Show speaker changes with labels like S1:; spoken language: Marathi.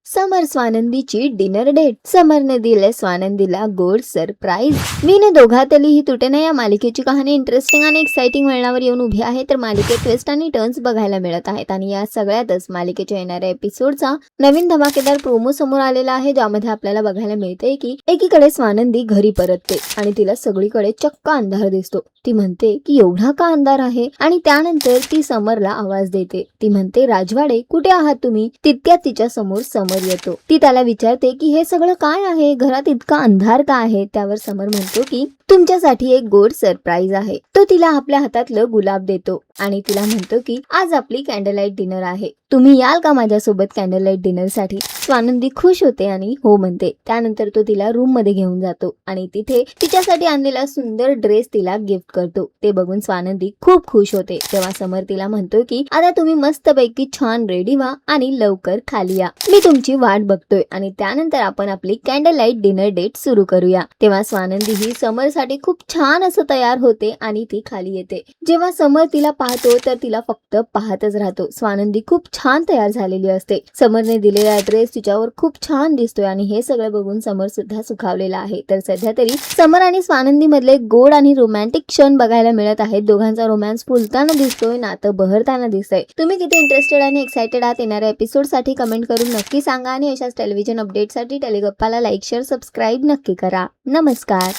S1: समर स्वानंदीची डिनर डेट. समरने दिले स्वानंदीला गोड सरप्राईज. मीने दोघातली ही तुटेना या मालिकेची कहाणी इंटरेस्टिंग आणि एक्साइटिंग वळणावर येऊन उभी आहे. तर मालिकेत ट्विस्ट आणि टर्न्स बघायला मिळत आहेत आणि या सगळ्यातच मालिकेच्या येणाऱ्या एपिसोडचा नवीन धमाकेदार प्रोमो समोर आलेला आहे, ज्यामध्ये आपल्याला बघायला मिळते की एकीकडे स्वानंदी घरी परतते आणि तिला सगळीकडे चक्क अंधार दिसतो. ती म्हणते की एवढा का अंधार आहे आणि त्यानंतर ती समरला आवाज देते. ती म्हणते, राजवाडे कुठे आहात तुम्ही? तितक्यात तिच्या समोर समर येतो. ती त्याला विचारते की हे सगळं काय आहे, घरात इतका अंधार का आहे? त्यावर समर म्हणतो की तुमच्यासाठी एक गोड सरप्राईज आहे. तो तिला आपल्या हातातलं गुलाब देतो आणि तिला म्हणतो की आज आपली कॅन्डल लाईट डिनर आहे, तुम्ही याल का माझ्यासोबत कॅन्डल लाईट डिनर साठी? स्वानंदी खुश होते आणि हो म्हणते. त्यानंतर तो तिला रूम मध्ये घेऊन जातो आणि तिथे तिच्यासाठी आणलेला सुंदर ड्रेस तिला गिफ्ट करतो. ते बघून स्वानंदी खूप खुश होते. तेव्हा समर तिला म्हणतो की आता तुम्ही मस्तपैकी छान रेडी व्हा आणि लवकर खाली या, मी तुमची वाट बघतोय आणि त्यानंतर आपण आपली कॅन्डल लाईट डिनर डेट सुरू करूया. तेव्हा स्वानंदी ही समर साठी खूप छान असं तयार होते आणि ती खाली येते. जेव्हा समर तिला पाहतो तर तिला फक्त पाहतच राहतो. स्वानंदी खूप छान तयार झालेली असते. समरने दिलेला ड्रेस तिच्यावर खूप छान दिसतोय आणि हे सगळं बघून समर सुद्धा सुखावलेला आहे. तर सध्या तरी समर आणि स्वानंदी मधले गोड आणि रोमॅन्टिक क्षण बघायला मिळत आहेत. दोघांचा रोमॅन्स फुलताना दिसतोय, नातं बहरताना दिसतंय. तुम्ही किती इंटरेस्टेड आणि एक्साइटेड आहात येणाऱ्या एपिसोड साठी कमेंट करून नक्की सांगा आणि अशाच टेलिव्हिजन अपडेट साठी टेलिगप्पाला लाईक, शेअर, सबस्क्राईब नक्की करा. नमस्कार.